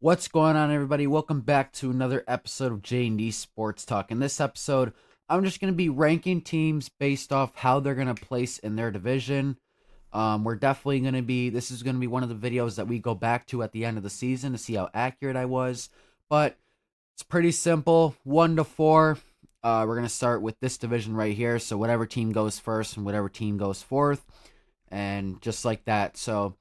What's going on, everybody? Welcome back to another episode of J&D Sports Talk. In this episode, I'm just going to be ranking teams based off how they're going to place in their division. We're definitely going to be, this is going to be one of the videos that we go back to at the end of the season to see how accurate I was. But it's pretty simple, 1 to 4. We're going to start with this division right here. So whatever team goes first and whatever team goes fourth. And just like that. So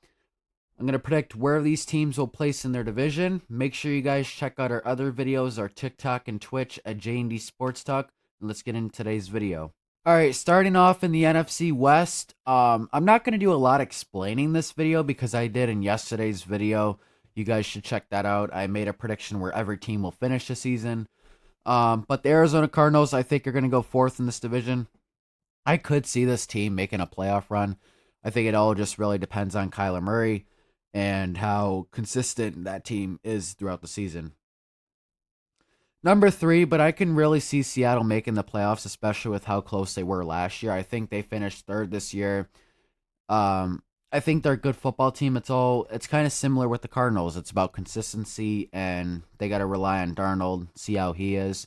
I'm going to predict where these teams will place in their division. Make sure you guys check out our other videos, our TikTok and Twitch at J&D Sports Talk. And let's get into today's video. All right, starting off in the NFC West, I'm not going to do a lot explaining this video because I did in yesterday's video. You guys should check that out. I made a prediction where every team will finish the season. But the Arizona Cardinals, I think, are going to go fourth in this division. I could see this team making a playoff run. I think it all just really depends on Kyler Murray and how consistent that team is throughout the season. Number 3, but I can really see Seattle making the playoffs, especially with how close they were last year. I think they finished third this year. I think they're a good football team. It's kind of similar with the Cardinals. It's about consistency, and they got to rely on Darnold, see how he is.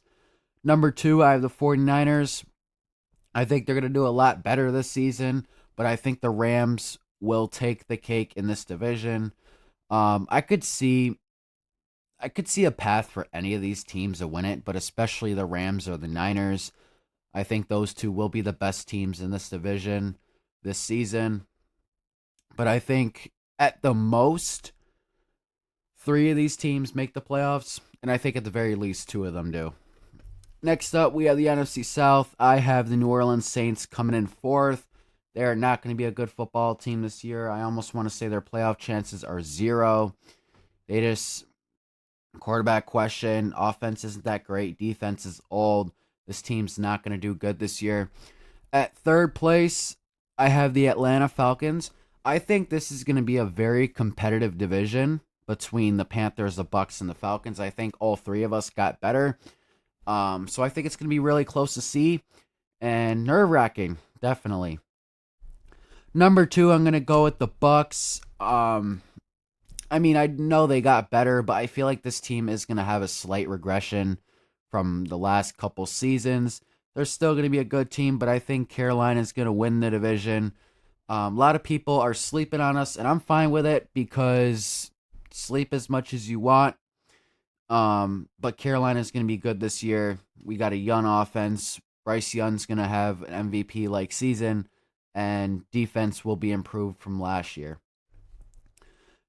Number 2, I have the 49ers. I think they're going to do a lot better this season, but I think the Rams will take the cake in this division. I could see a path for any of these teams to win it, but especially the Rams or the Niners. I think those two will be the best teams in this division this season. But I think at the most, 3 of these teams make the playoffs, and I think at the very least 2 of them do. Next up, we have the NFC South. I have the New Orleans Saints coming in fourth. They are not going to be a good football team this year. I almost want to say their playoff chances are 0. They just, quarterback question, offense isn't that great, defense is old. This team's not going to do good this year. At third place, I have the Atlanta Falcons. I think this is going to be a very competitive division between the Panthers, the Bucks, and the Falcons. I think all 3 of us got better. So I think it's going to be really close to see and nerve-wracking, definitely. Number 2, I'm going to go with the Bucks. I know they got better, but I feel like this team is going to have a slight regression from the last couple seasons. They're still going to be a good team, but I think Carolina is going to win the division. A lot of people are sleeping on us, and I'm fine with it because sleep as much as you want. But Carolina is going to be good this year. We got a young offense. Bryce Young's going to have an MVP-like season, and defense will be improved from last year.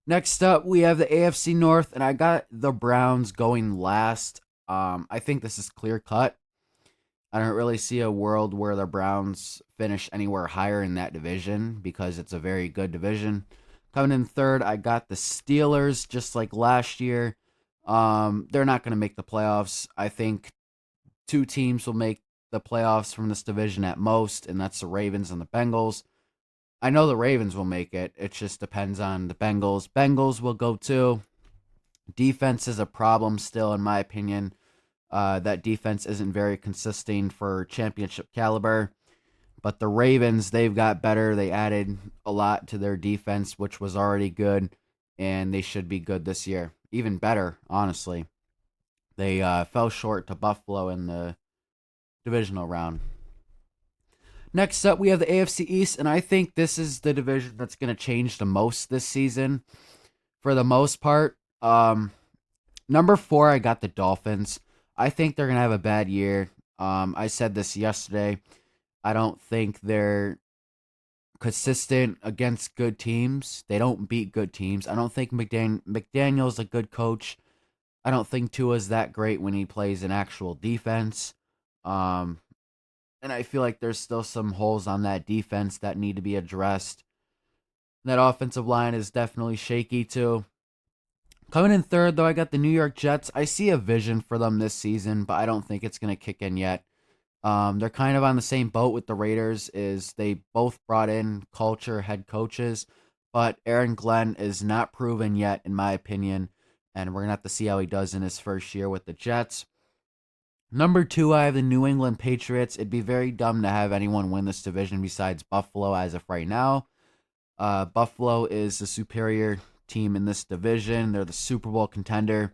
Next up, we have the AFC North, and I got the Browns going last. I think this is clear cut. I don't really see a world where the Browns finish anywhere higher in that division because it's a very good division. Coming in third, I got the Steelers, just like last year. They're not going to make the playoffs. I think 2 teams will make the playoffs from this division at most, and that's the Ravens and the Bengals. I know the Ravens will make it. It just depends on the Bengals. Bengals will go too. Defense is a problem still, in my opinion. That defense isn't very consistent for championship caliber. But the Ravens, they've got better. They added a lot to their defense, which was already good, and they should be good this year. Even better, honestly. They fell short to Buffalo in the divisional round. Next up, we have the AFC East, and I think this is the division that's going to change the most this season. For the most part, number 4, I got the Dolphins. I think they're going to have a bad year. I said this yesterday. I don't think they're consistent against good teams. They don't beat good teams. I don't think McDaniel's a good coach. I don't think Tua's that great when he plays an actual defense. And I feel like there's still some holes on that defense that need to be addressed. That offensive line is definitely shaky too. Coming in third, though, I got the New York Jets. I see a vision for them this season, but I don't think it's going to kick in yet. They're kind of on the same boat with the Raiders, is they both brought in culture head coaches, but Aaron Glenn is not proven yet, in my opinion, and we're going to have to see how he does in his first year with the Jets. Number 2, I have the New England Patriots. It'd be very dumb to have anyone win this division besides Buffalo as of right now. Buffalo is the superior team in this division. They're the Super Bowl contender.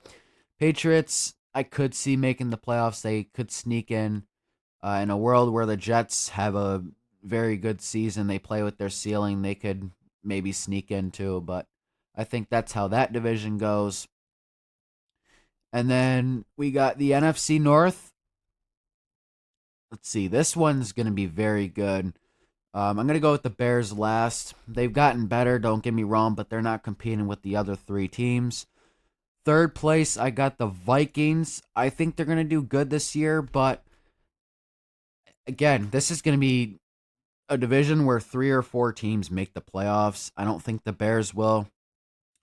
Patriots, I could see making the playoffs. They could sneak in a world where the Jets have a very good season. They play with their ceiling. They could maybe sneak in too, but I think that's how that division goes. And then we got the NFC North. Let's see. This one's going to be very good. I'm going to go with the Bears last. They've gotten better, don't get me wrong, but they're not competing with the other three teams. Third place, I got the Vikings. I think they're going to do good this year, but again, this is going to be a division where 3 or 4 teams make the playoffs. I don't think the Bears will,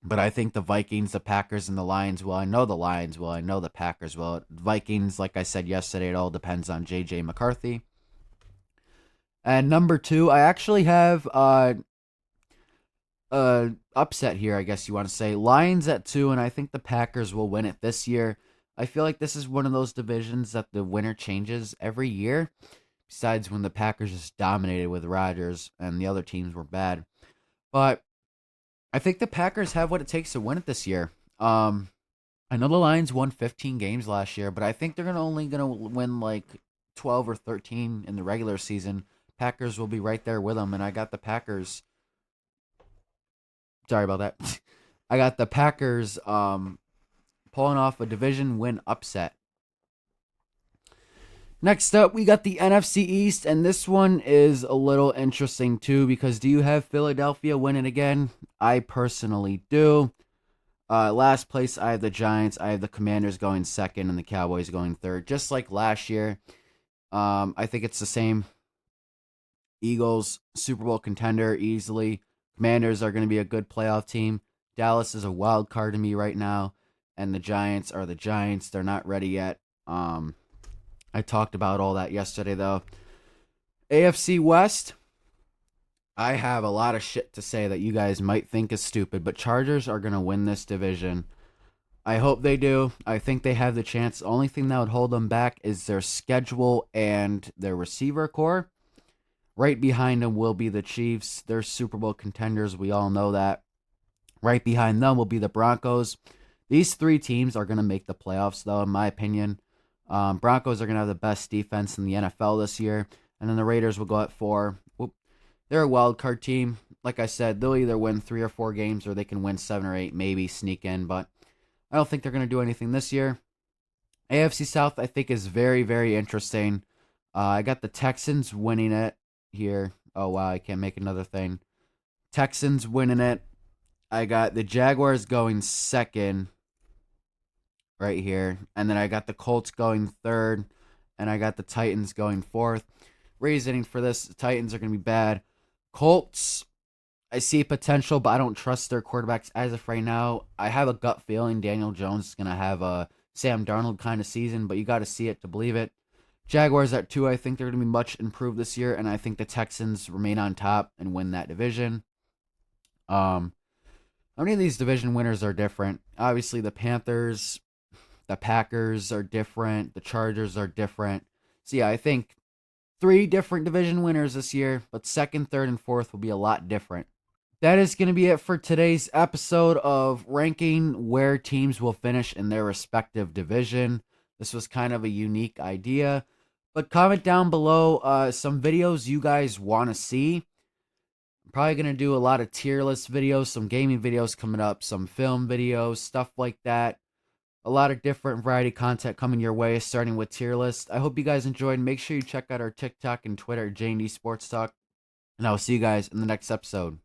but I think the Vikings, the Packers, and the Lions will. I know the Lions will. I know the Packers will. Vikings, like I said yesterday, it all depends on J.J. McCarthy. And number 2, I actually have upset here, I guess you want to say. Lions at 2, and I think the Packers will win it this year. I feel like this is one of those divisions that the winner changes every year. Besides when the Packers just dominated with Rodgers and the other teams were bad. But I think the Packers have what it takes to win it this year. I know the Lions won 15 games last year, but I think they're only going to win like 12 or 13 in the regular season. Packers will be right there with them, and I got the Packers. Sorry about that. I got the Packers pulling off a division win upset. Next up, we got the NFC East, and this one is a little interesting too because do you have Philadelphia winning again? I personally do. Last place, I have the Giants. I have the Commanders going second and the Cowboys going third, just like last year. I think it's the same. Eagles, Super Bowl contender easily. Commanders are going to be a good playoff team. Dallas is a wild card to me right now. And the Giants are the Giants. They're not ready yet. I talked about all that yesterday, though. AFC West, I have a lot of shit to say that you guys might think is stupid, but Chargers are going to win this division. I hope they do. I think they have the chance. The only thing that would hold them back is their schedule and their receiver core. Right behind them will be the Chiefs. They're Super Bowl contenders. We all know that. Right behind them will be the Broncos. These 3 teams are going to make the playoffs, though, in my opinion. Broncos are going to have the best defense in the NFL this year. And then the Raiders will go at 4. They're a wild card team. Like I said, they'll either win 3 or 4 games or they can win 7 or 8, maybe sneak in. But I don't think they're going to do anything this year. AFC South, I think, is very, very interesting. I got the Texans winning it here. Oh, wow, I can't make another thing. Texans winning it. I got the Jaguars going second right here. And then I got the Colts going third. And I got the Titans going fourth. Reasoning for this, the Titans are going to be bad. Colts, I see potential, but I don't trust their quarterbacks as of right now. I have a gut feeling Daniel Jones is going to have a Sam Darnold kind of season, but you got to see it to believe it. Jaguars at 2, I think they're going to be much improved this year, and I think the Texans remain on top and win that division. How many of these division winners are different? Obviously, the Panthers, the Packers are different, the Chargers are different. So yeah, I think 3 different division winners this year, but second, third, and fourth will be a lot different. That is going to be it for today's episode of ranking where teams will finish in their respective division. This was kind of a unique idea. But comment down below some videos you guys want to see. I'm probably going to do a lot of tier list videos, some gaming videos coming up, some film videos, stuff like that. A lot of different variety content coming your way, starting with tier list. I hope you guys enjoyed. Make sure you check out our TikTok and Twitter, J&D Sports Talk. And I will see you guys in the next episode.